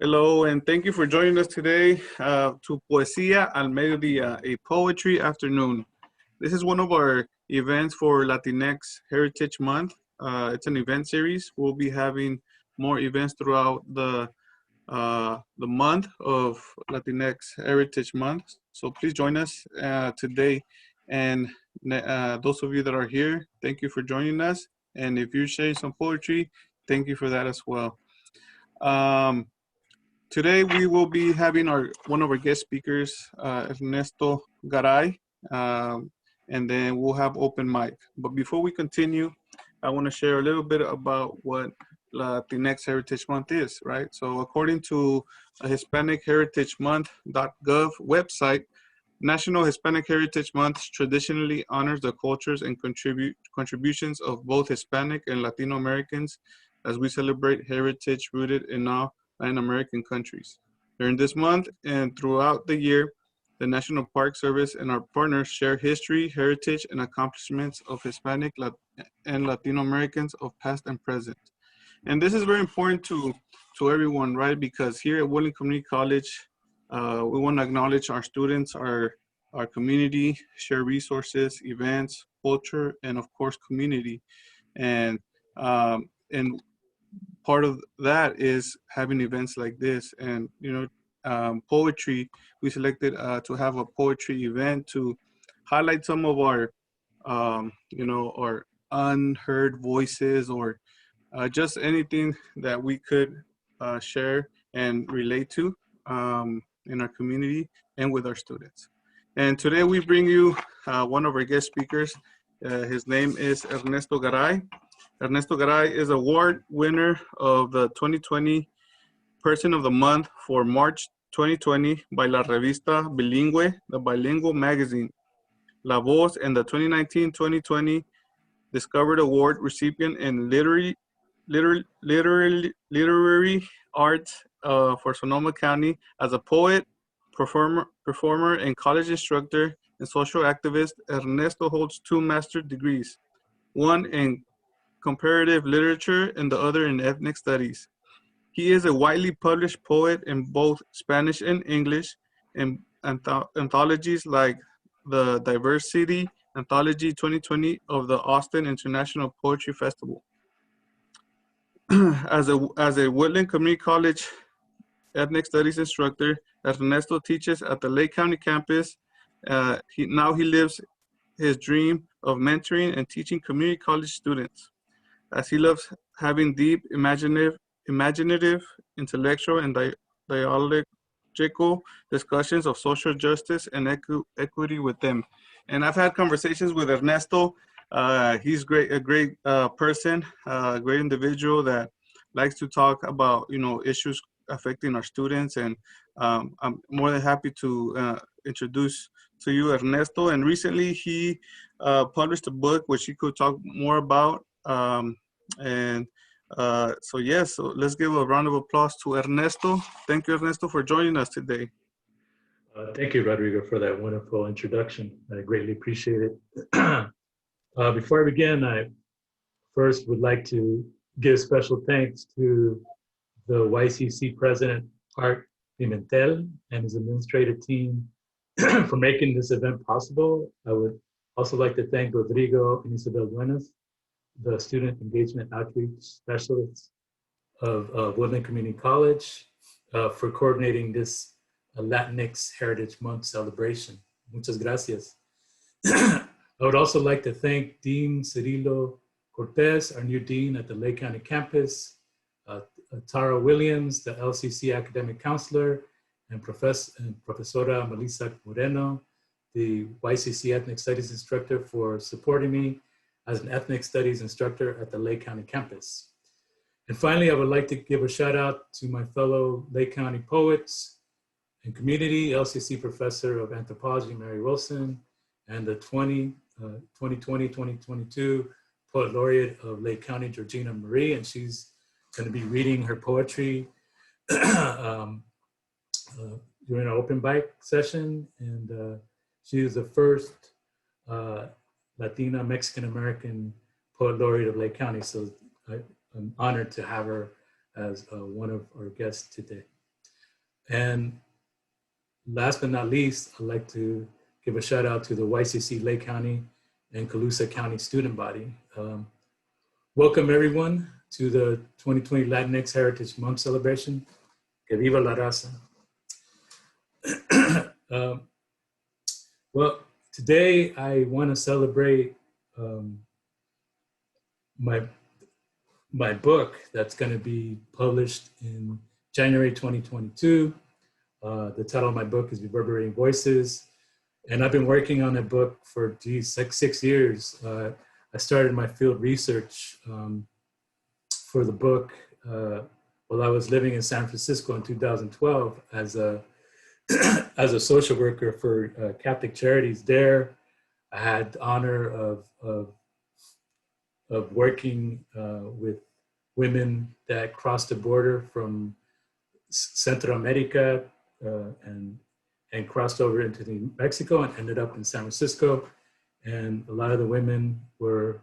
Hello, and thank you for joining us today to Poesia al Mediodía, a poetry afternoon. This is one of our events for Latinx Heritage Month. It's an event series. We'll be having more events throughout the month of Latinx Heritage Month. So please join us today. And those of you that are here, thank you for joining us. And if you're sharing some poetry, thank you for that as well. Today we will be having one of our guest speakers, Ernesto Garay, and then we'll have open mic. But before we continue, I want to share a little bit about what Latinx Heritage Month is, right? So according to a Hispanic Heritage Month.gov website, National Hispanic Heritage Month traditionally honors the cultures and contributions of both Hispanic and Latino Americans as we celebrate heritage rooted in all Latin American countries. During this month and throughout the year, the National Park Service and our partners share history, heritage, and accomplishments of Hispanic and Latino Americans of past and present. And this is very important to everyone, right? Because here at Woodland Community College, we want to acknowledge our students, our community, share resources, events, culture, and of course, community. And and part of that is having events like this. And poetry. We selected to have a poetry event to highlight some of our our unheard voices or just anything that we could share and relate to in our community and with our students. And today we bring you one of our guest speakers. His name is Ernesto Garay. Ernesto Garay is award winner of the 2020 Person of the Month for March 2020 by La Revista Bilingüe, the bilingual magazine. La Voz, and the 2019-2020 Discovered Award recipient in literary arts for Sonoma County. As a poet, performer, and college instructor and social activist, Ernesto holds 2 master's degrees, one in comparative literature and the other in ethnic studies. He is a widely published poet in both Spanish and English in anthologies like the Diversity Anthology 2020 of the Austin International Poetry Festival. As a Woodland Community College ethnic studies instructor, Ernesto teaches at the Lake County campus. Now he lives his dream of mentoring and teaching community college students, as he loves having deep, imaginative, intellectual, and dialectical discussions of social justice and equity with them. And I've had conversations with Ernesto. He's a great person, a great individual that likes to talk about issues affecting our students. And I'm more than happy to introduce to you Ernesto. And recently he published a book which he could talk more about. So let's give a round of applause to Ernesto. Thank you, Ernesto, for joining us today. Thank you, Rodrigo, for that wonderful introduction. I greatly appreciate it. Before I begin, I first would like to give special thanks to the YCC President, Art Pimentel, and his administrative team for making this event possible. I would also like to thank Rodrigo and Isabel Duenas, the Student Engagement Outreach Specialists of Woodland Community College, for coordinating this Latinx Heritage Month celebration. Muchas gracias. I would also like to thank Dean Cirilo Cortez, our new dean at the Lake County campus, Tara Williams, the LCC academic counselor, and Professora Melissa Moreno, the YCC ethnic studies instructor, for supporting me as an ethnic studies instructor at the Lake County campus. And finally, I would like to give a shout out to my fellow Lake County poets and community, LCC professor of anthropology, Mary Wilson, and the 2020-2022 Poet Laureate of Lake County, Georgina Marie, and she's going to be reading her poetry during an open mic session. And she is the first Latina Mexican-American Poet Laureate of Lake County. So I'm honored to have her as one of our guests today. And last but not least, I'd like to give a shout out to the YCC Lake County and Colusa County student body. Welcome everyone to the 2020 Latinx Heritage Month celebration. Que viva la raza. Well, today I want to celebrate my book that's going to be published in January 2022. The title of my book is Reverberating Voices. And I've been working on that book for, like 6 years. I started my field research for the book while I was living in San Francisco in 2012 as a as a social worker for Catholic Charities there. I had the honor of working with women that crossed the border from Central America and crossed over into Mexico and ended up in San Francisco. And a lot of the women were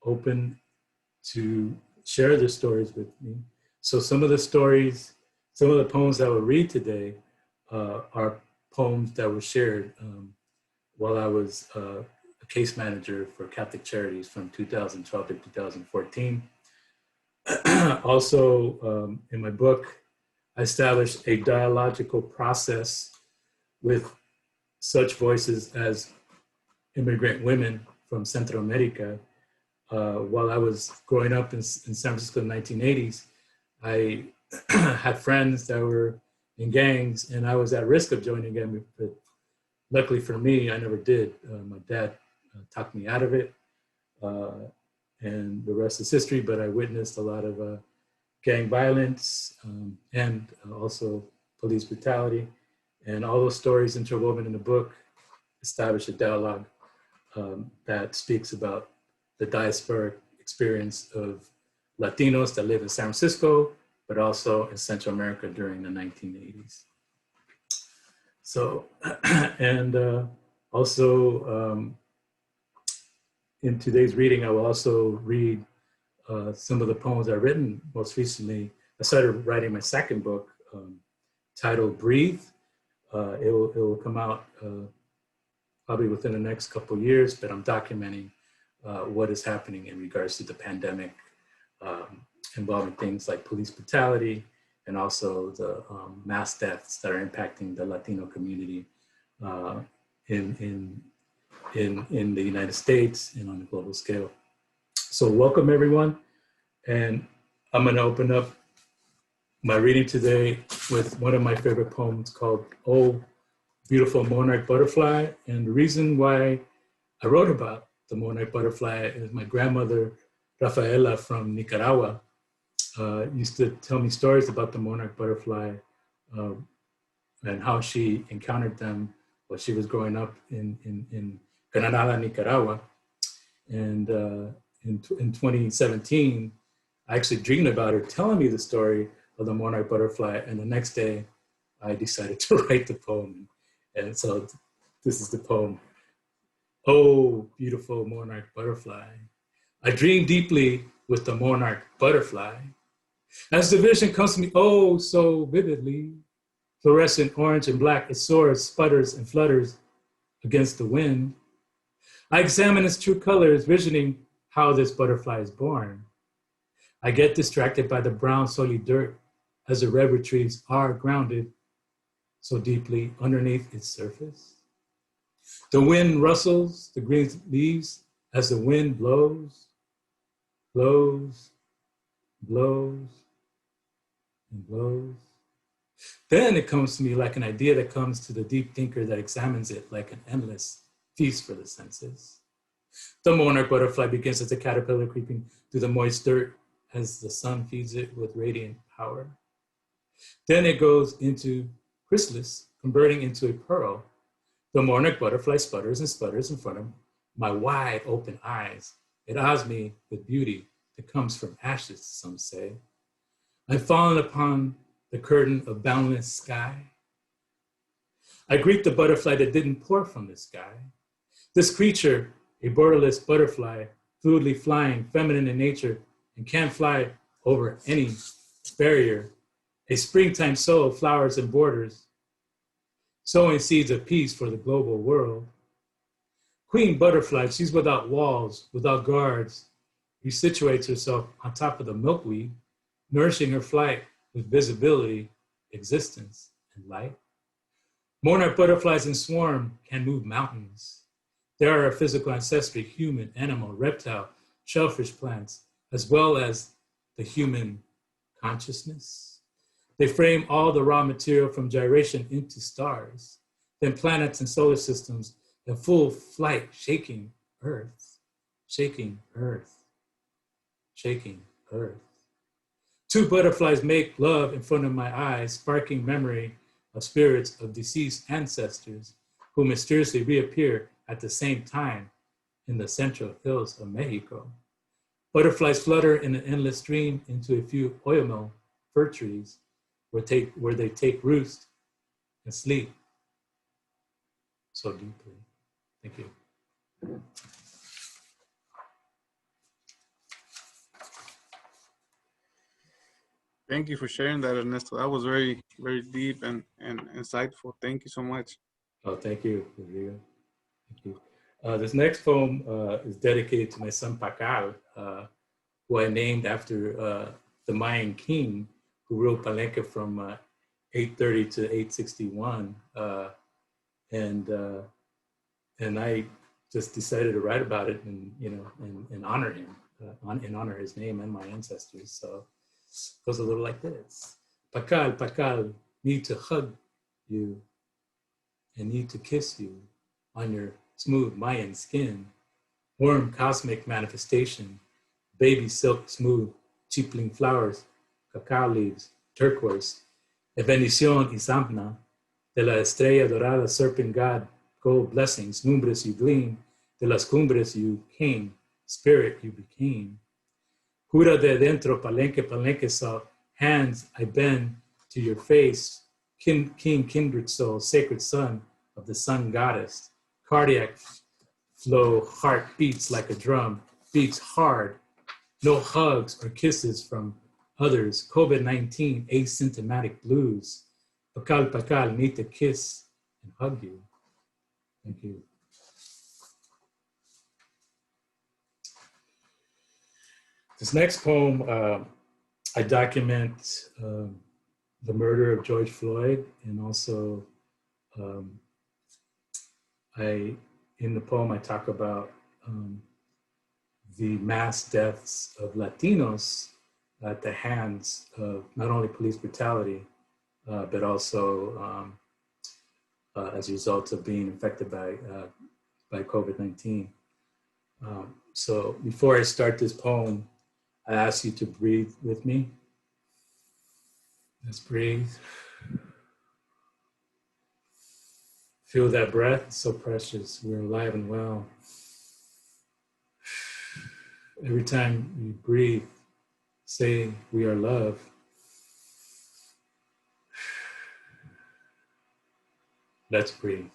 open to share their stories with me. So some of the stories, some of the poems that I will read today are poems that were shared while I was a case manager for Catholic Charities from 2012 to 2014. Also, in my book, I established a dialogical process with such voices as immigrant women from Central America. While I was growing up in San Francisco in the 1980s, I had friends that were in gangs, and I was at risk of joining them, but luckily for me, I never did. My dad talked me out of it, and the rest is history, but I witnessed a lot of gang violence and also police brutality. And all those stories interwoven in the book establish a dialogue that speaks about the diasporic experience of Latinos that live in San Francisco, but also in Central America during the 1980s. So, and also in today's reading, I will also read some of the poems I've written most recently. I started writing my second book titled Breathe. It will come out probably within the next couple of years, but I'm documenting what is happening in regards to the pandemic involving things like police brutality and also the mass deaths that are impacting the Latino community in the United States and on a global scale. So welcome everyone. And I'm gonna open up my reading today with one of my favorite poems called Oh, Beautiful Monarch Butterfly. And the reason why I wrote about the monarch butterfly is my grandmother, Rafaela from Nicaragua, used to tell me stories about the monarch butterfly and how she encountered them while she was growing up in Granada, Nicaragua. And in 2017, I actually dreamed about her telling me the story of the monarch butterfly. And the next day, I decided to write the poem. And so this is the poem. Oh, beautiful monarch butterfly. I dream deeply with the monarch butterfly. As the vision comes to me, oh, so vividly, fluorescent orange and black, it soars, sputters, and flutters against the wind. I examine its true colors, visioning how this butterfly is born. I get distracted by the brown soily dirt as the redwood trees are grounded so deeply underneath its surface. The wind rustles the green leaves as the wind blows, blows, blows, and blows. Then it comes to me like an idea that comes to the deep thinker that examines it like an endless feast for the senses. The monarch butterfly begins as a caterpillar creeping through the moist dirt as the sun feeds it with radiant power. Then it goes into chrysalis, converting into a pearl. The monarch butterfly sputters and sputters in front of my wide open eyes. It awes me with beauty that comes from ashes, some say. I've fallen upon the curtain of boundless sky. I greet the butterfly that didn't pour from the sky. This creature, a borderless butterfly, fluidly flying, feminine in nature, and can't fly over any barrier, A springtime sow flowers and borders, sowing seeds of peace for the global world. Queen butterfly, she's without walls, without guards, resituates herself on top of the milkweed, nourishing her flight with visibility, existence, and light. Monarch butterflies in swarm can move mountains. They are our physical ancestry, human, animal, reptile, shellfish plants, as well as the human consciousness. They frame all the raw material from gyration into stars, then planets and solar systems in full flight, shaking Earth, shaking Earth, shaking Earth. Two butterflies make love in front of my eyes, sparking memory of spirits of deceased ancestors who mysteriously reappear at the same time in the central hills of Mexico. Butterflies flutter in an endless stream into a few oil mill fir trees where they take roost and sleep so deeply. Thank you. Thank you for sharing that, Ernesto. That was very, very deep and insightful. Thank you so much. Oh, thank you, Rodrigo. Thank you. This next poem is dedicated to my son Pacal, who I named after the Mayan king who ruled Palenque from 830 to 861. And I just decided to write about it and, and honor him, and honor his name and my ancestors. So it goes a little like this. Pacal, Pacal, need to hug you and need to kiss you on your smooth Mayan skin. Warm cosmic manifestation, baby silk smooth, cheapling flowers, cacao leaves, turquoise, a bendición y zampna, de la estrella dorada serpent god, gold blessings, numbres you gleam, de las cumbres you came, spirit you became. Jura de dentro, palenque, palenque saw, hands I bend to your face, king, kindred soul, sacred son of the sun goddess, cardiac flow, heart beats like a drum, beats hard, no hugs or kisses from others, COVID-19 asymptomatic blues, Pacal, Pacal, need to kiss and hug you. Thank you. This next poem, I document the murder of George Floyd, and also in the poem I talk about the mass deaths of Latinos at the hands of not only police brutality, but also as a result of being infected by COVID-19. So before I start this poem, I ask you to breathe with me. Let's breathe. Feel that breath, so precious. We're alive and well. Every time we breathe, say we are love. Let's breathe.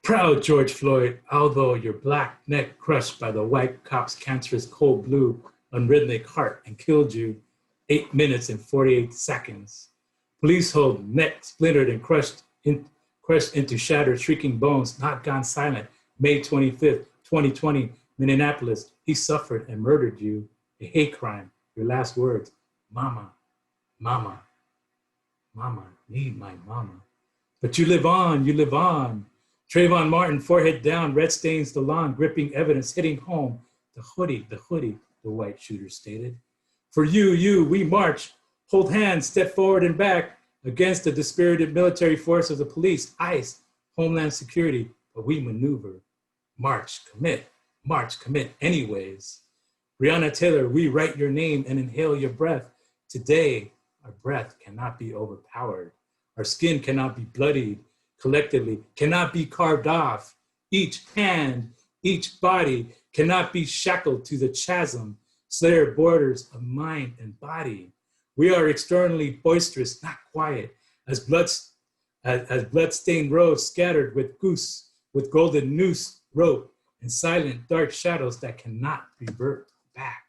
Proud George Floyd, although your black neck crushed by the white cop's cancerous cold blue unrhythmic heart and killed you 8 minutes and 48 seconds. Police hold neck splintered and crushed into shattered, shrieking bones, not gone silent. May 25th, 2020, Minneapolis. He suffered and murdered you. A hate crime. Your last words, mama, mama, mama, need my mama. But you live on, you live on. Trayvon Martin, forehead down, red stains the lawn, gripping evidence, hitting home. The hoodie, the white shooter stated. For you, we march, hold hands, step forward and back against the dispirited military force of the police, ICE, Homeland Security, but we maneuver. March, commit anyways. Breonna Taylor, we write your name and inhale your breath. Today, our breath cannot be overpowered. Our skin cannot be bloodied collectively, cannot be carved off. Each hand, each body cannot be shackled to the chasm, slayer borders of mind and body. We are externally boisterous, not quiet, as blood-stained rose scattered with golden noose rope and silent dark shadows that cannot revert back.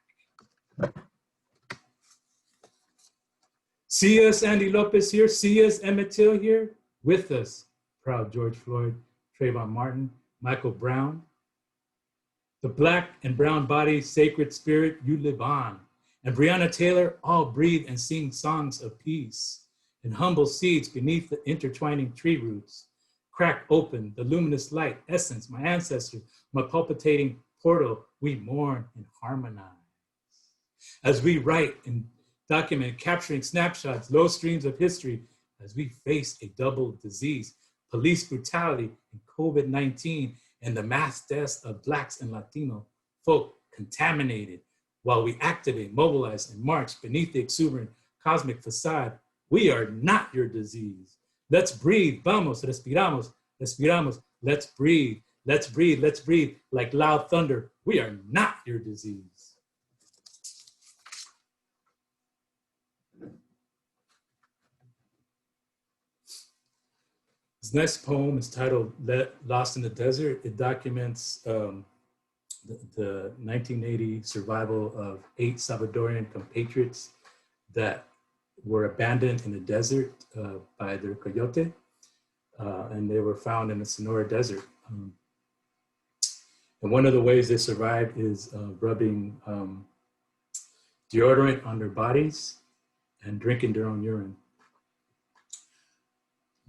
See us, Andy Lopez here. See us, Emmett Till here. With us, proud George Floyd, Trayvon Martin, Michael Brown. The black and brown body, sacred spirit, you live on. And Breonna Taylor, all breathe and sing songs of peace. In humble seeds beneath the intertwining tree roots, crack open the luminous light, essence, my ancestors, my palpitating portal, we mourn and harmonize. As we write and document, capturing snapshots, low streams of history, as we face a double disease, police brutality and COVID-19, and the mass deaths of Blacks and Latino folk contaminated, while we activate, mobilize, and march beneath the exuberant cosmic facade, we are not your disease. Let's breathe, vamos, respiramos, respiramos, let's breathe, let's breathe, let's breathe, like loud thunder, we are not your disease. This next poem is titled Lost in the Desert. It documents the 1980 survival of 8 Salvadorian compatriots that were abandoned in the desert by their coyote, and they were found in the Sonora Desert. And one of the ways they survived is rubbing deodorant on their bodies and drinking their own urine.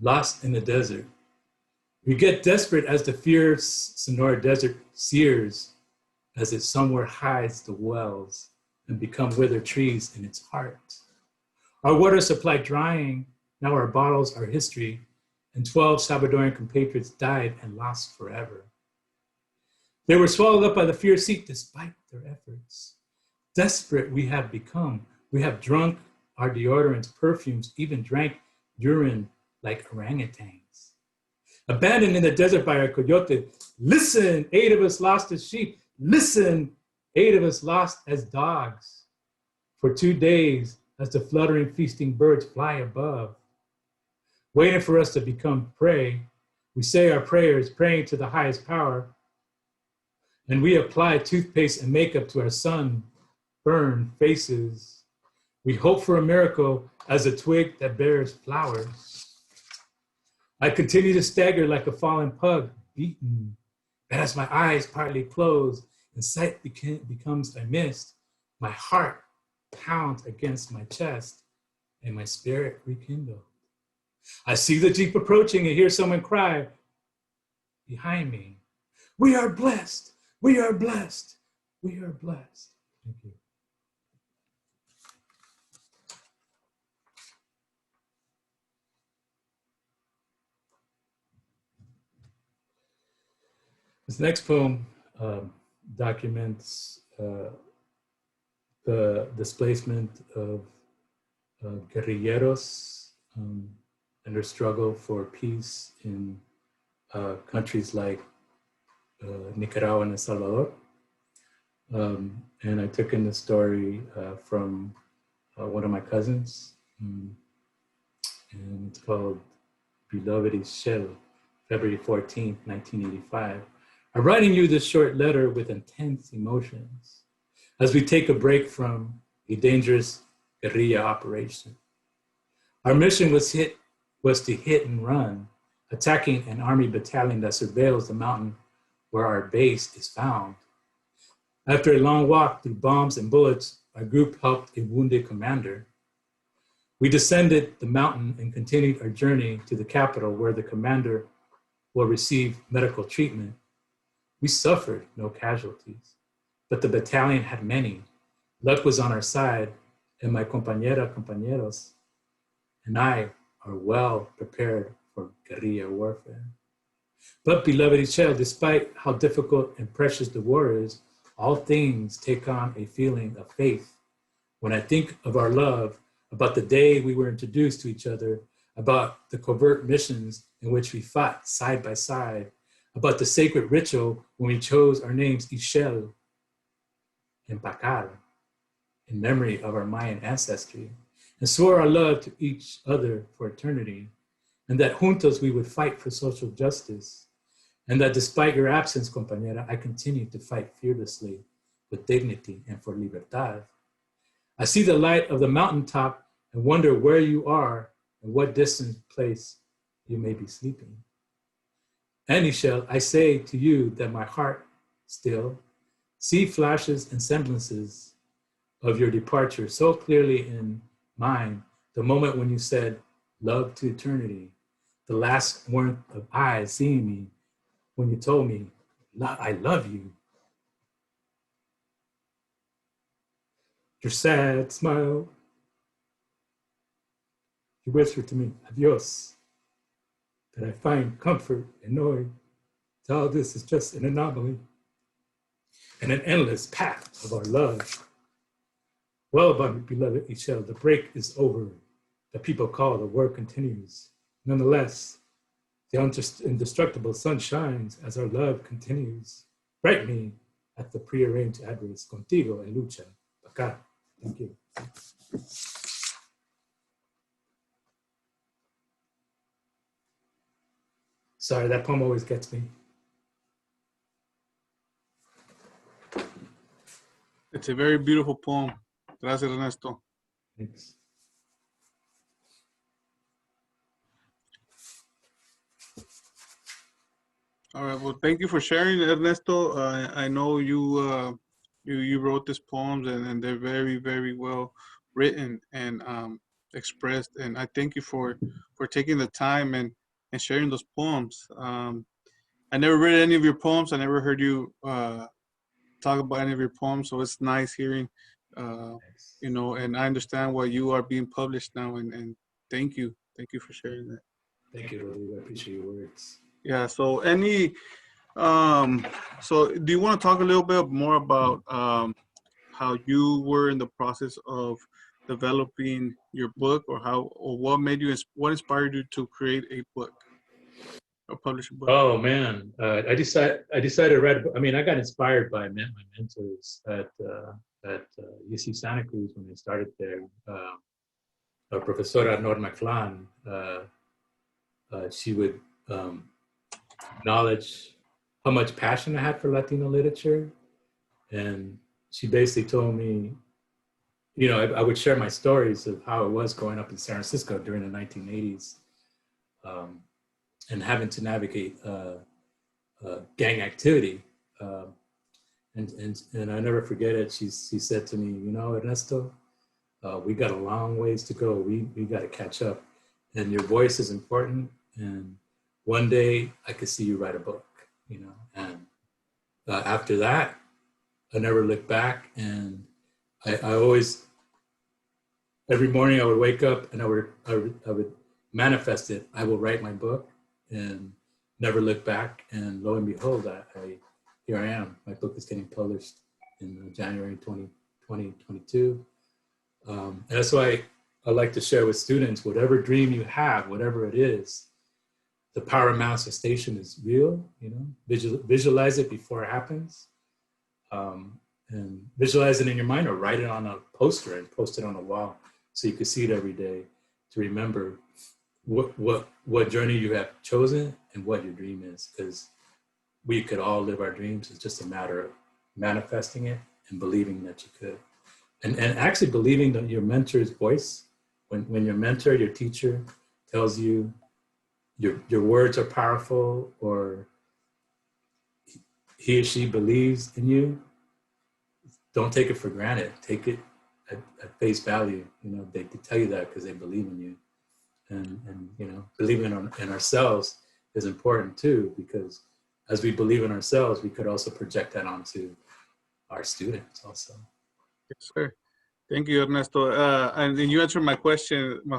Lost in the desert. We get desperate as the fierce Sonora Desert sears, as it somewhere hides the wells and become withered trees in its heart. Our water supply drying, now our bottles are history, and 12 Salvadorian compatriots died and lost forever. They were swallowed up by the fierce heat despite their efforts. Desperate we have become. We have drunk our deodorants, perfumes, even drank urine like orangutans. Abandoned in the desert by our coyote, listen, 8 of us lost as sheep. Listen, 8 of us lost as dogs. For 2 days, as the fluttering, feasting birds fly above, waiting for us to become prey, we say our prayers, praying to the highest power, and we apply toothpaste and makeup to our sun-burned faces. We hope for a miracle as a twig that bears flowers. I continue to stagger like a fallen pug, beaten. And as my eyes partly close and sight becomes a mist, my heart pounds against my chest and my spirit rekindled. I see the Jeep approaching and hear someone cry behind me, we are blessed, we are blessed, we are blessed. Thank you. This next poem documents the displacement of guerrilleros and their struggle for peace in countries like Nicaragua and El Salvador. And I took in the story from one of my cousins, and it's called Beloved Shell, February 14th, 1985. I'm writing you this short letter with intense emotions as we take a break from a dangerous guerrilla operation. Our mission was to hit and run, attacking an army battalion that surveils the mountain where our base is found. After a long walk through bombs and bullets, our group helped a wounded commander. We descended the mountain and continued our journey to the capital where the commander will receive medical treatment. We suffered no casualties, but the battalion had many. Luck was on our side, and my compañeros, and I are well prepared for guerrilla warfare. But beloved Ishel, despite how difficult and precious the war is, all things take on a feeling of faith. When I think of our love, about the day we were introduced to each other, about the covert missions in which we fought side by side, about the sacred ritual when we chose our names Ishel and Pacal in memory of our Mayan ancestry, and swore our love to each other for eternity, and that juntos we would fight for social justice, and that despite your absence, compañera, I continue to fight fearlessly with dignity and for libertad. I see the light of the mountaintop and wonder where you are and what distant place you may be sleeping. Anishel, I say to you that my heart still see flashes and semblances of your departure so clearly in mine, the moment when you said, love to eternity, the last warmth of eyes seeing me, when you told me, I love you. Your sad smile, you whispered to me, adios, that I find comfort in knowing that all this is just an anomaly and an endless path of our love. Well, beloved Ishel, the break is over. The people call, the work continues. Nonetheless, the indestructible sun shines as our love continues. Write me at the prearranged address, Contigo en lucha, acá. Thank you. Sorry, that poem always gets me. It's a very beautiful poem. Gracias, Ernesto. Thanks. All right. Well, thank you for sharing, Ernesto. I know you wrote these poems, and they're very, very well written and expressed. And I thank you for taking the time and sharing those poems. I never read any of your poems. I never heard you talk about any of your poems. So it's nice hearing, you know. And I understand why you are being published now. And thank you for sharing that. Thank you, Rodrigo. I appreciate your words. Yeah. So so do you want to talk a little bit more about how you were in the process of developing your book, or what inspired you to create a book or publish a book? Oh man, I decided to write. I got inspired by my mentors at UC Santa Cruz when I started there. Professora Norma Clan, she would acknowledge how much passion I had for Latino literature. And she basically told me, I would share my stories of how it was growing up in San Francisco during the 1980s and having to navigate gang activity. And I never forget it. She said to me, Ernesto, we got a long ways to go. We got to catch up. And your voice is important. And one day I could see you write a book, And after that, I never looked back. And I always, every morning I would wake up and I would manifest it. I will write my book and never look back. And lo and behold, here I am. My book is getting published in January 2022. And that's why I like to share with students, whatever dream you have, whatever it is, the power of manifestation is real, visualize it before it happens. And visualize it in your mind or write it on a poster and post it on a wall so you can see it every day to remember what journey you have chosen and what your dream is, because we could all live our dreams. It's just a matter of manifesting it and believing that you could. And actually believing that your mentor's voice, when your mentor, your teacher tells you your words are powerful, or he or she believes in you, don't take it for granted. Take it at face value. They tell you that because they believe in you. And believing in ourselves is important too, because as we believe in ourselves, we could also project that onto our students also. Yes, sir. Thank you, Ernesto. And then you answered my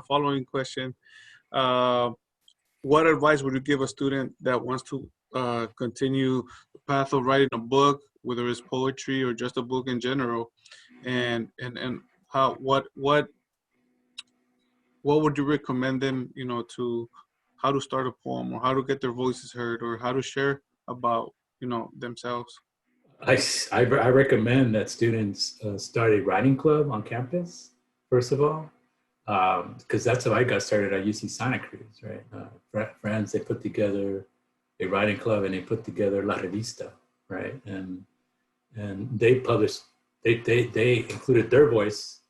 following question. What advice would you give a student that wants to continue the path of writing a book, whether it's poetry or just a book in general? And what would you recommend them, to how to start a poem, or how to get their voices heard, or how to share about, themselves? I recommend that students start a writing club on campus, first of all, because that's how I got started at UC Santa Cruz, right? Friends, they put together a writing club and they put together La Revista, right? And they published, they included their voice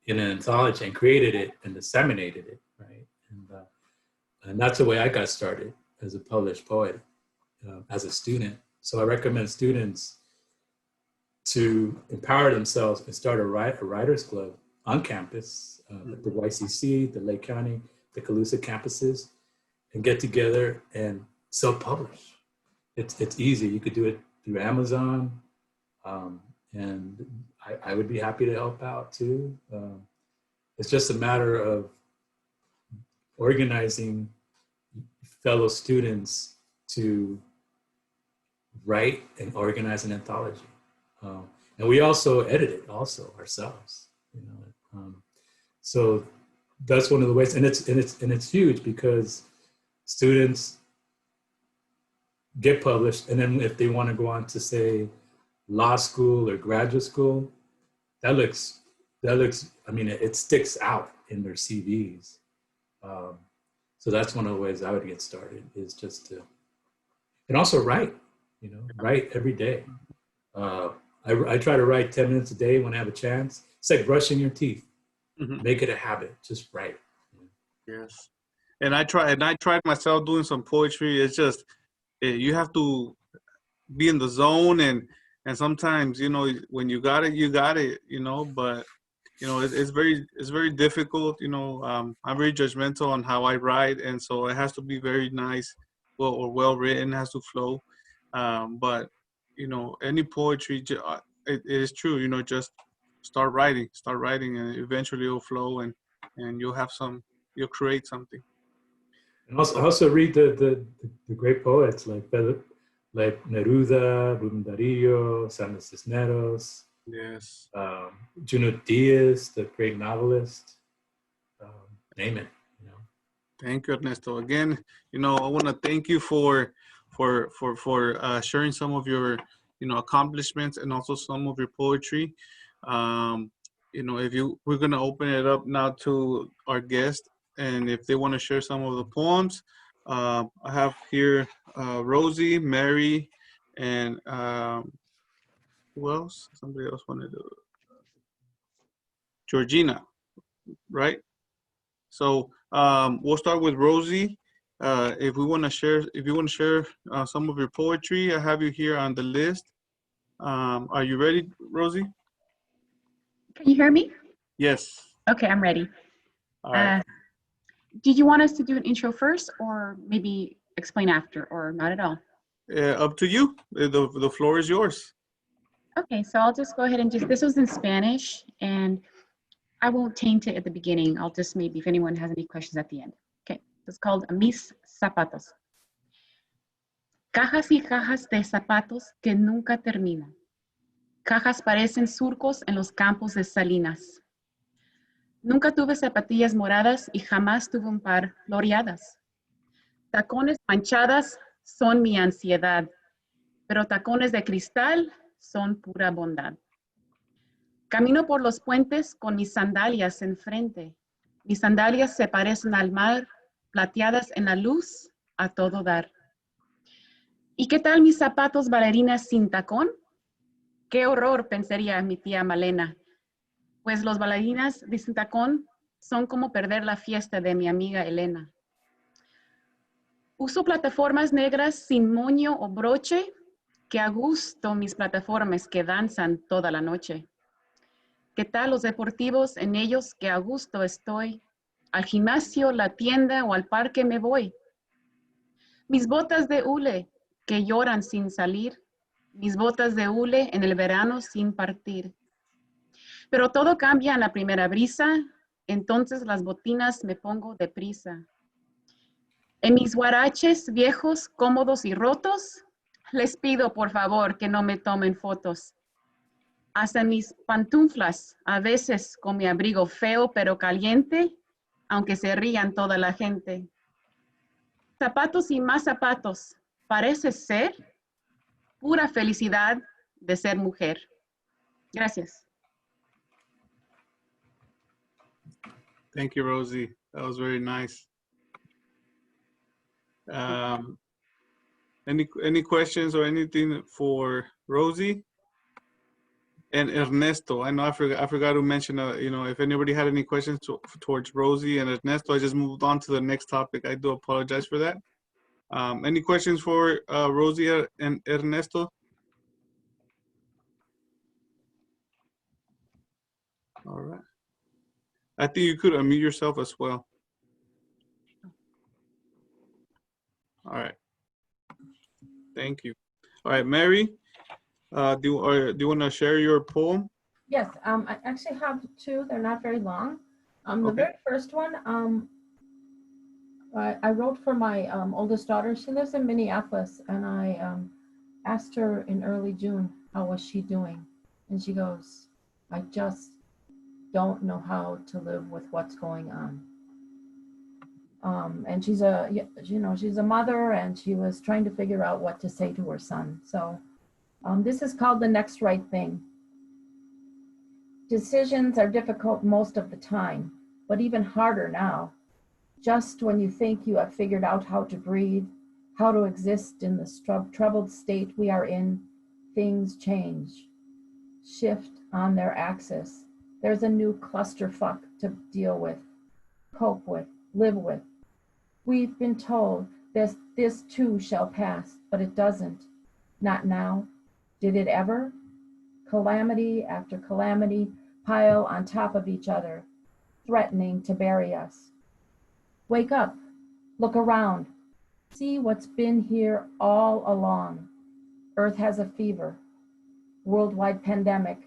in an anthology and created it and disseminated it, right? And that's the way I got started as a published poet, as a student. So I recommend students to empower themselves and start a writers club on campus, at the YCC, the Lake County, the Calusa campuses, and get together and self-publish. It's easy. You could do it through Amazon, and I would be happy to help out too. It's just a matter of organizing fellow students to write and organize an anthology. And we also edit it also ourselves, you know. So that's one of the ways, and it's huge because students get published, and then if they want to go on to say law school or graduate school, that looks. I mean, it sticks out in their CVs. So that's one of the ways I would get started, is just to, and also write. You know, write every day. I try to write 10 minutes a day when I have a chance. It's like brushing your teeth. Mm-hmm. Make it a habit. Just write. Yes. And I tried myself doing some poetry. It's just, you have to be in the zone, and sometimes, you know, when you got it, you know, but you know, it's very difficult. You know, I'm very judgmental on how I write, and so it has to be very nice, well written, has to flow. But you know, any poetry, it is true. You know, just start writing, and eventually it'll flow, and you'll create something. And also read the great poets like Neruda, Rubén Darío, San Cisneros. Yes. Junot Diaz, the great novelist. Name it. You know. Thank you, Ernesto. Again, you know, I want to thank you for sharing some of your, you know, accomplishments and also some of your poetry. You know, we're gonna open it up now to our guest, and if they want to share some of the poems, I have here Rosie, Mary, and who else? Somebody else wanted to. Georgina, right? So we'll start with Rosie. If you want to share some of your poetry, I have you here on the list. Are you ready, Rosie? Can you hear me? Yes. Okay, I'm ready. All right. Did you want us to do an intro first, or maybe explain after, or not at all? Up to you. The floor is yours. Okay, so I'll just go ahead and this was in Spanish, and I won't taint it at the beginning. I'll just maybe if anyone has any questions at the end. Okay, it's called Mis Zapatos. Cajas y cajas de zapatos que nunca terminan. Cajas parecen surcos en los campos de salinas. Nunca tuve zapatillas moradas y jamás tuve un par floreadas. Tacones manchadas son mi ansiedad, pero tacones de cristal son pura bondad. Camino por los puentes con mis sandalias enfrente. Mis sandalias se parecen al mar, plateadas en la luz, a todo dar. ¿Y qué tal mis zapatos bailarinas sin tacón? Qué horror, pensaría mi tía Malena, pues los bailarinas de sin tacón son como perder la fiesta de mi amiga Elena. Uso plataformas negras sin moño o broche, que a gusto mis plataformas que danzan toda la noche. ¿Qué tal los deportivos en ellos que a gusto estoy? Al gimnasio, la tienda o al parque me voy. Mis botas de hule que lloran sin salir, mis botas de hule en el verano sin partir. Pero todo cambia en la primera brisa, entonces las botinas me pongo deprisa. En mis huaraches viejos, cómodos y rotos, les pido por favor que no me tomen fotos. Hasta mis pantuflas, a veces con mi abrigo feo pero caliente, aunque se rían toda la gente. Zapatos y más zapatos, parece ser pura felicidad de ser mujer. Gracias. Thank you, Rosie. That was very nice. Any questions or anything for Rosie? and Ernesto. I know I forgot to mention, you know, if anybody had any questions towards Rosie and Ernesto, I just moved on to the next topic. I do apologize for that. Any questions for Rosie and Ernesto? All right. I think you could unmute yourself as well. All right. Thank you. All right, Mary, do you want to share your poem? Yes, I actually have two. They're not very long. The Okay. very first one, I wrote for my oldest daughter. She lives in Minneapolis, and I asked her in early June, how was she doing? And she goes, I just don't know how to live with what's going on. And she's she's a mother, and she was trying to figure out what to say to her son. So this is called The Next Right Thing. Decisions are difficult most of the time, but even harder now. Just when you think you have figured out how to breathe, how to exist in the troubled state we are in, things change, shift on their axis. There's a new clusterfuck to deal with, cope with, live with. We've been told this too shall pass, but it doesn't. Not now. Did it ever? Calamity after calamity pile on top of each other, threatening to bury us. Wake up, look around, see what's been here all along. Earth has a fever, worldwide pandemic,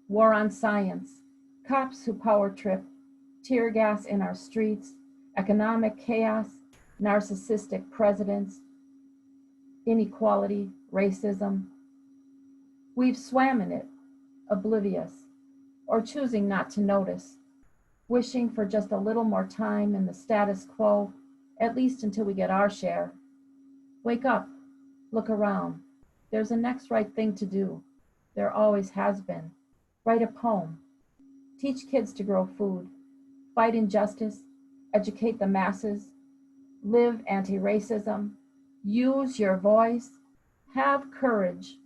war on science, cops who power trip, tear gas in our streets, economic chaos, narcissistic presidents, inequality, racism. We've swam in it, oblivious, or choosing not to notice, wishing for just a little more time in the status quo, at least until we get our share. Wake up, look around. There's a next right thing to do. There always has been. Write a poem. Teach kids to grow food. Fight injustice. Educate the masses. Live anti-racism. Use your voice. Have courage.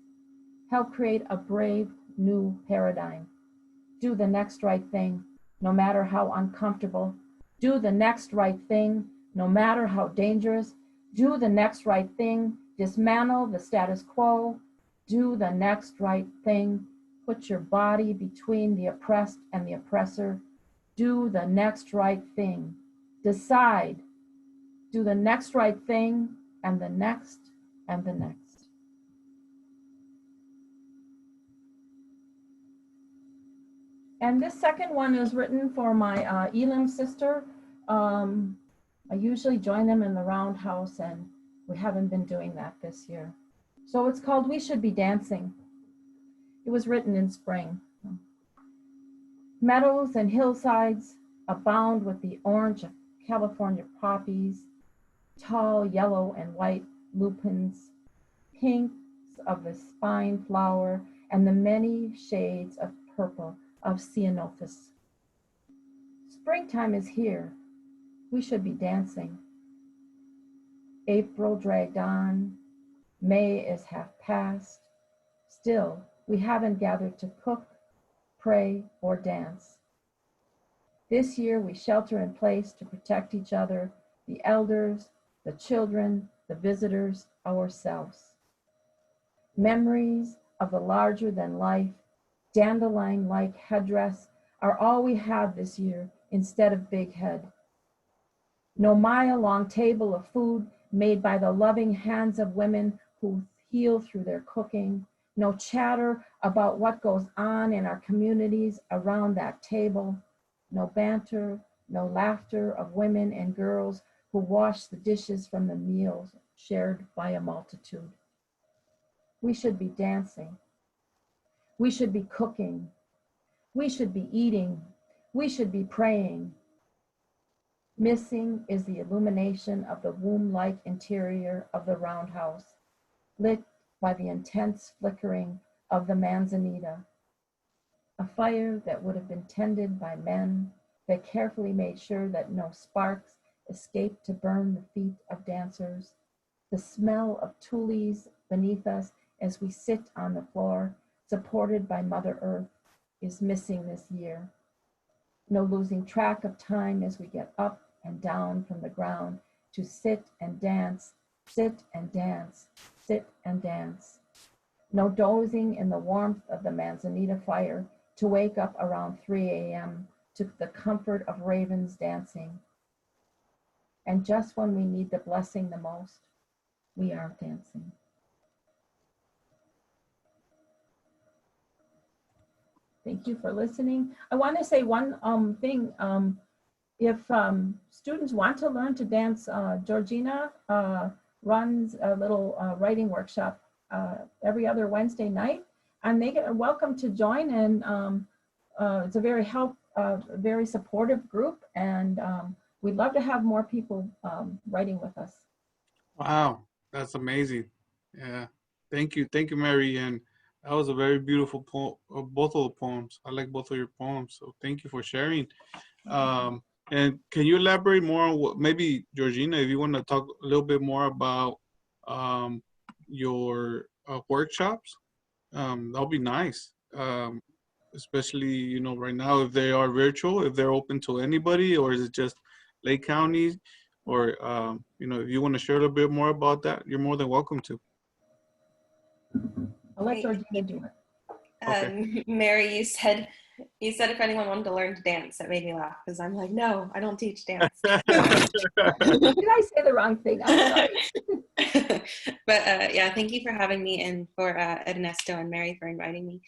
Help create a brave new paradigm. Do the next right thing, no matter how uncomfortable. Do the next right thing, no matter how dangerous. Do the next right thing, dismantle the status quo. Do the next right thing, put your body between the oppressed and the oppressor. Do the next right thing, decide. Do the next right thing, and the next, and the next. And this second one is written for my Elam sister. I usually join them in the roundhouse, and we haven't been doing that this year. So it's called We Should Be Dancing. It was written in spring. Meadows and hillsides abound with the orange of California poppies, tall yellow and white lupins, pinks of the spine flower, and the many shades of purple of ceanothus. Springtime is here. We should be dancing. April dragged on. May is half past. Still, we haven't gathered to cook, pray, or dance. This year, we shelter in place to protect each other, the elders, the children, the visitors, ourselves. Memories of the larger-than-life, dandelion-like headdress are all we have this year instead of big head. No mile-long table of food made by the loving hands of women who heal through their cooking. No chatter about what goes on in our communities around that table. No banter, no laughter of women and girls who wash the dishes from the meals shared by a multitude. We should be dancing. We should be cooking. We should be eating. We should be praying. Missing is the illumination of the womb-like interior of the roundhouse, lit by the intense flickering of the manzanita, a fire that would have been tended by men that carefully made sure that no sparks escaped to burn the feet of dancers, the smell of tules beneath us as we sit on the floor, supported by Mother Earth, is missing this year. No losing track of time as we get up and down from the ground to sit and dance, sit and dance, sit and dance. No dozing in the warmth of the manzanita fire to wake up around 3 a.m. to the comfort of ravens dancing. And just when we need the blessing the most, we aren't dancing. Thank you for listening. I want to say one thing. If students want to learn to dance, Georgina runs a little writing workshop every other Wednesday night, and they are welcome to join. And it's a very supportive group, and we'd love to have more people writing with us. Wow, that's amazing. Yeah, thank you, Mary. And that was a very beautiful poem. Both of the poems. I like both of your poems. So thank you for sharing. And can you elaborate more on what, maybe Georgina, if you want to talk a little bit more about your workshops, that'll be nice. Especially, you know, right now, if they are virtual, if they're open to anybody, or is it just Lake County? Or, you know, if you want to share a little bit more about that, you're more than welcome to. I'll let Georgina do it. Okay. Mary, you said if anyone wanted to learn to dance. That made me laugh because I'm like, no, I don't teach dance. Did I say the wrong thing? I'm sorry. But yeah, thank you for having me, and for Ernesto and Mary for inviting me.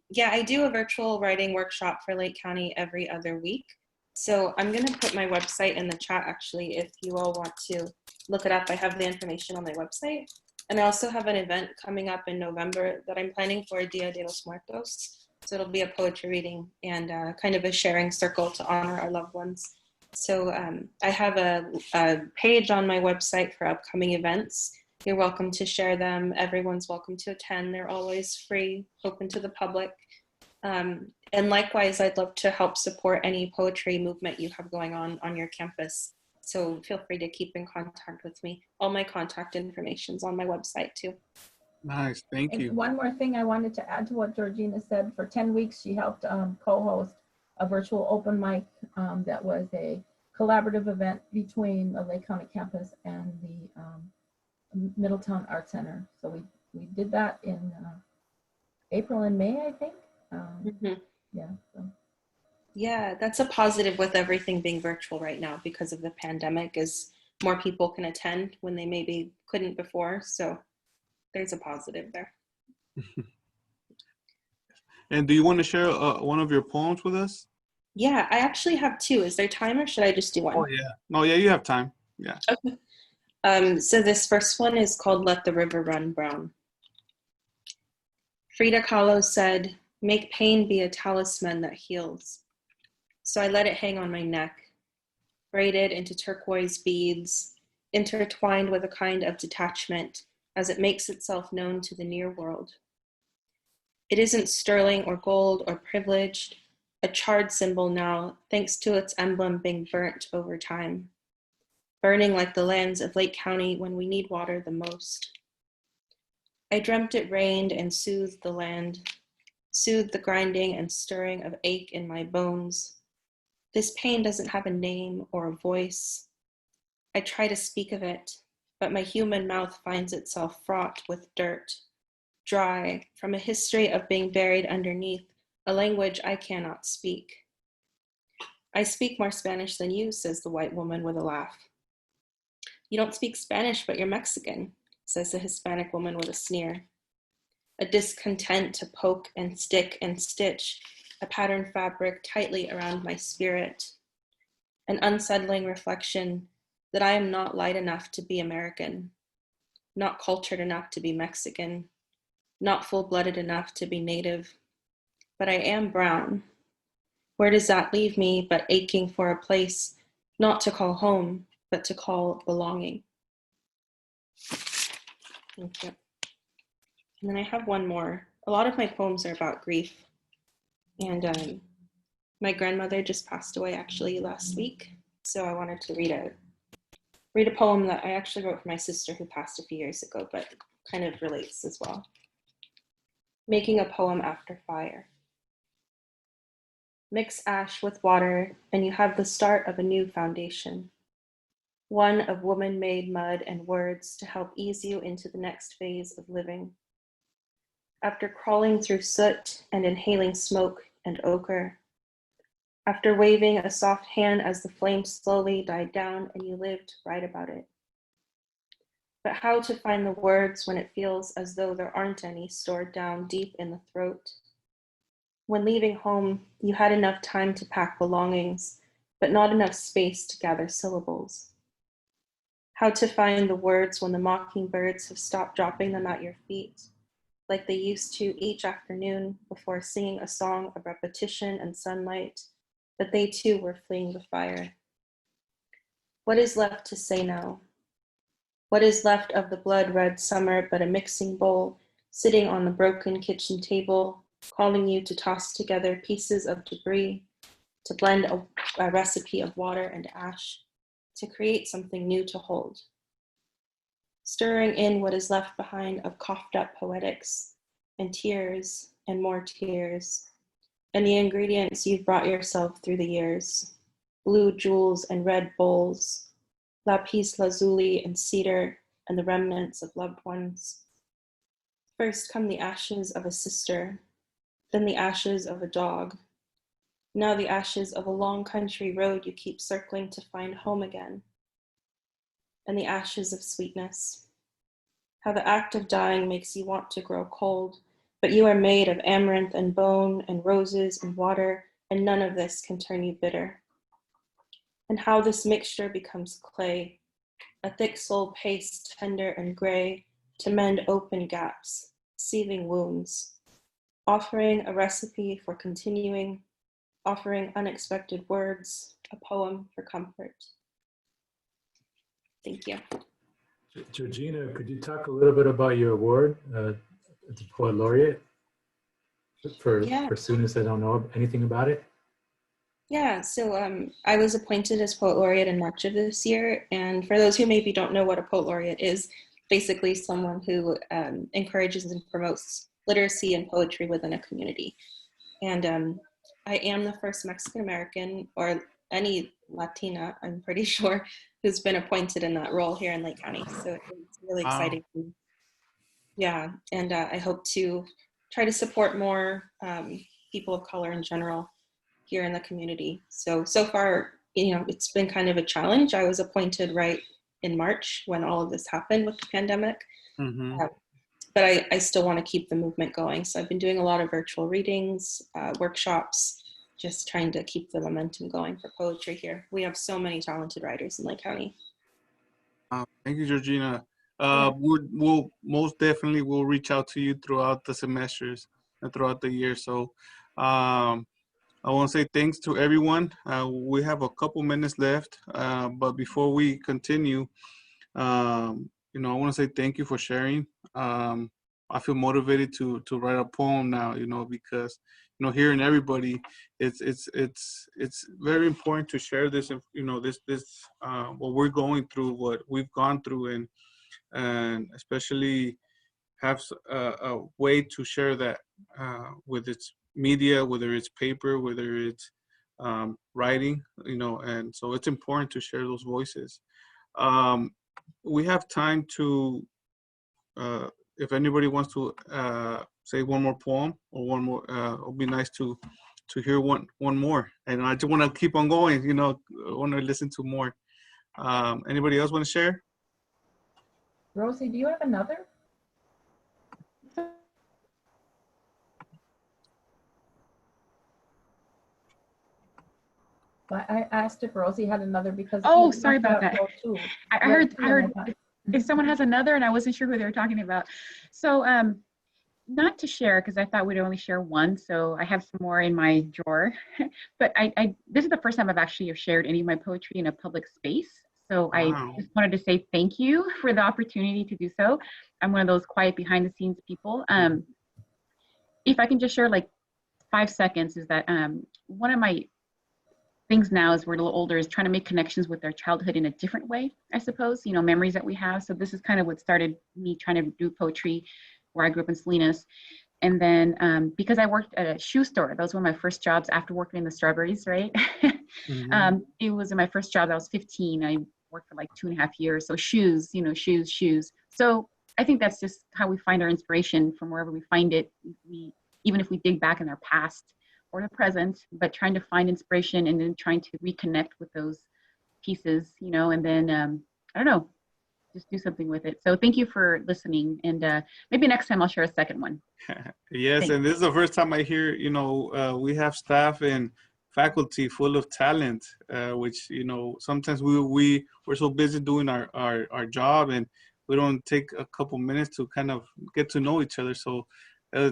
Yeah, I do a virtual writing workshop for Lake County every other week. So I'm going to put my website in the chat, actually, if you all want to look it up. I have the information on my website. And I also have an event coming up in November that I'm planning for Dia de los Muertos. So it'll be a poetry reading and kind of a sharing circle to honor our loved ones. So I have a page on my website for upcoming events. You're welcome to share them. Everyone's welcome to attend. They're always free, open to the public. And likewise, I'd love to help support any poetry movement you have going on your campus. So feel free to keep in contact with me. All my contact information's on my website too. Nice, thank you. And one more thing I wanted to add to what Georgina said. For 10 weeks, she helped co-host a virtual open mic that was a collaborative event between the Lake County campus and the Middletown Art Center. So we did that in April and May, I think. Yeah. So. Yeah, that's a positive with everything being virtual right now because of the pandemic, is more people can attend when they maybe couldn't before. So there's a positive there. And do you want to share one of your poems with us? Yeah, I actually have two. Is there time, or should I just do one? Oh, yeah. No, yeah, you have time. Yeah. Okay. So this first one is called Let the River Run Brown. Frida Kahlo said, "Make pain be a talisman that heals." So I let it hang on my neck, braided into turquoise beads, intertwined with a kind of detachment as it makes itself known to the near world. It isn't sterling or gold or privileged, a charred symbol now, thanks to its emblem being burnt over time, burning like the lands of Lake County when we need water the most. I dreamt it rained and soothed the land, soothed the grinding and stirring of ache in my bones. This pain doesn't have a name or a voice. I try to speak of it, but my human mouth finds itself fraught with dirt, dry from a history of being buried underneath a language I cannot speak. I speak more Spanish than you, says the white woman with a laugh. You don't speak Spanish, but you're Mexican, says the Hispanic woman with a sneer. A discontent to poke and stick and stitch a patterned fabric tightly around my spirit. An unsettling reflection that I am not light enough to be American, not cultured enough to be Mexican, not full-blooded enough to be Native, but I am brown. Where does that leave me but aching for a place not to call home, but to call belonging? Thank you. And then I have one more. A lot of my poems are about grief. And my grandmother just passed away actually last week. So I wanted to read a poem that I actually wrote for my sister who passed a few years ago, but kind of relates as well. making a poem after fire. Mix ash with water, and you have the start of a new foundation, one of woman-made mud and words to help ease you into the next phase of living. After crawling through soot and inhaling smoke and ochre, after waving a soft hand as the flame slowly died down and you lived to write about it. But how to find the words when it feels as though there aren't any stored down deep in the throat? When leaving home, you had enough time to pack belongings, but not enough space to gather syllables. How to find the words when the mockingbirds have stopped dropping them at your feet, like they used to each afternoon before singing a song of repetition and sunlight, but they too were fleeing the fire. What is left to say now? What is left of the blood-red summer but a mixing bowl, sitting on the broken kitchen table, calling you to toss together pieces of debris, to blend a recipe of water and ash, to create something new to hold. Stirring in what is left behind of coughed up poetics, and tears, and more tears, and the ingredients you've brought yourself through the years, blue jewels and red bowls, lapis lazuli and cedar, and the remnants of loved ones. First come the ashes of a sister, then the ashes of a dog, now the ashes of a long country road you keep circling to find home again, and the ashes of sweetness. How the act of dying makes you want to grow cold, but you are made of amaranth and bone and roses and water, and none of this can turn you bitter. And how this mixture becomes clay, a thick soul paste, tender and gray, to mend open gaps, sieving wounds, offering a recipe for continuing, offering unexpected words, a poem for comfort. Thank you. Georgina, could you talk a little bit about your award, the Poet Laureate, for students that don't know anything about it? Yeah, so I was appointed as Poet Laureate in March of this year. And for those who maybe don't know what a Poet Laureate is, basically someone who encourages and promotes literacy and poetry within a community. And I am the first Mexican American, or any Latina, I'm pretty sure, who's been appointed in that role here in Lake County. So it's really exciting. Yeah, and I hope to try to support more people of color in general here in the community. So far, you know, it's been kind of a challenge. I was appointed right in March when all of this happened with the pandemic. Mm-hmm. But I still want to keep the movement going. So I've been doing a lot of virtual readings, workshops, just trying to keep the momentum going for poetry here. We have so many talented writers in Lake County. Thank you, Georgina. We'll most definitely will reach out to you throughout the semesters and throughout the year. So I want to say thanks to everyone. We have a couple minutes left, but before we continue, you know, I want to say thank you for sharing. I feel motivated to write a poem now, you know, because, you know, hearing everybody, it's very important to share this, you know, this what we're going through, what we've gone through, and especially have a way to share that with its media, whether it's paper, whether it's writing, you know, and so it's important to share those voices. We have time to, if anybody wants to say one more poem or one more, it'll be nice to hear one more. And I just want to keep on going, you know, I want to listen to more. Anybody else want to share? Rosie, do you have another? I asked if Rosie had another because Oh, sorry about that. Too. I heard if someone has another, and I wasn't sure who they were talking about. So not to share, because I thought we'd only share one, so I have some more in my drawer. But this is the first time I've actually shared any of my poetry in a public space. So Wow. I just wanted to say thank you for the opportunity to do so. I'm one of those quiet behind the scenes people. If I can just share like 5 seconds, is that one of my things now as we're a little older is trying to make connections with our childhood in a different way, I suppose, you know, memories that we have. So this is kind of what started me trying to do poetry where I grew up in Salinas. And then because I worked at a shoe store, those were my first jobs after working in the strawberries, right? It was my first job. I was 15. I worked for like 2.5 years. So shoes, you know, shoes. So I think that's just how we find our inspiration from wherever we find it. Even if we dig back in our past or the present, but trying to find inspiration and then trying to reconnect with those pieces, you know, and then, I don't know, just do something with it. So thank you for listening. And maybe next time I'll share a second one. Yes, Thanks. and this is the first time I hear, you know, we have staff and faculty full of talent, which, you know, sometimes we're so busy doing our job and we don't take a couple minutes to kind of get to know each other. So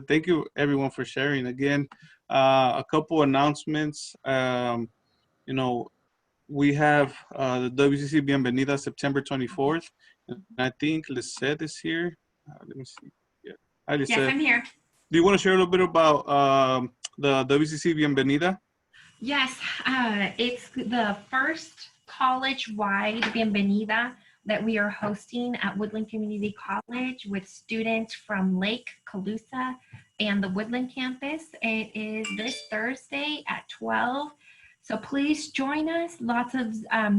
thank you everyone for sharing. Again, a couple announcements. You know, we have the WCC Bienvenida September 24th. And I think Lisette is here. Let me see. Yeah. Hi, Lisette. Yes, I'm here. Do you want to share a little bit about the WCC Bienvenida? Yes, it's the first college-wide Bienvenida that we are hosting at Woodland Community College with students from Lake, Colusa, and the Woodland campus. It is this Thursday at 12. So please join us. Lots of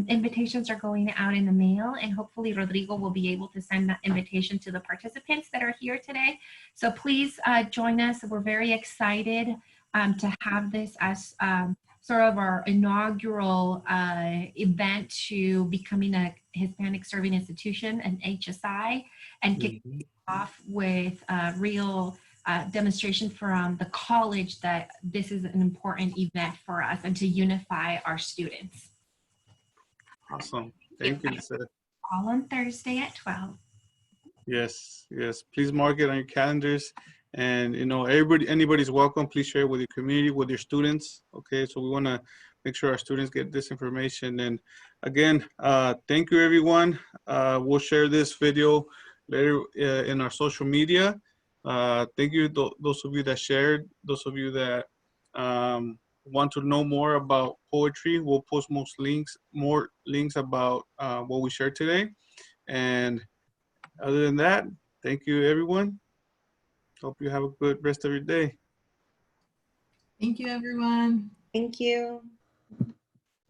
invitations are going out in the mail, and hopefully Rodrigo will be able to send that invitation to the participants that are here today. So please join us. We're very excited to have this as sort of our inaugural event to becoming a Hispanic serving institution, an HSI, and kick off with a real demonstration from the college that this is an important event for us and to unify our students. Awesome. Thank you, Lisette. All on Thursday at 12. Yes, yes. Please mark it on your calendars. And, you know, anybody's welcome. Please share it with your community, with your students. Okay, so we want to make sure our students get this information. And again, thank you, everyone. We'll share this video later in our social media. Thank you, those of you that shared, those of you that want to know more about poetry. We'll post more links about what we shared today. And other than that, thank you, everyone. Hope you have a good rest of your day. Thank you, everyone. Thank you.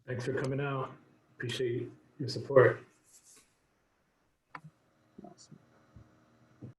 Thanks for coming out. Appreciate your support.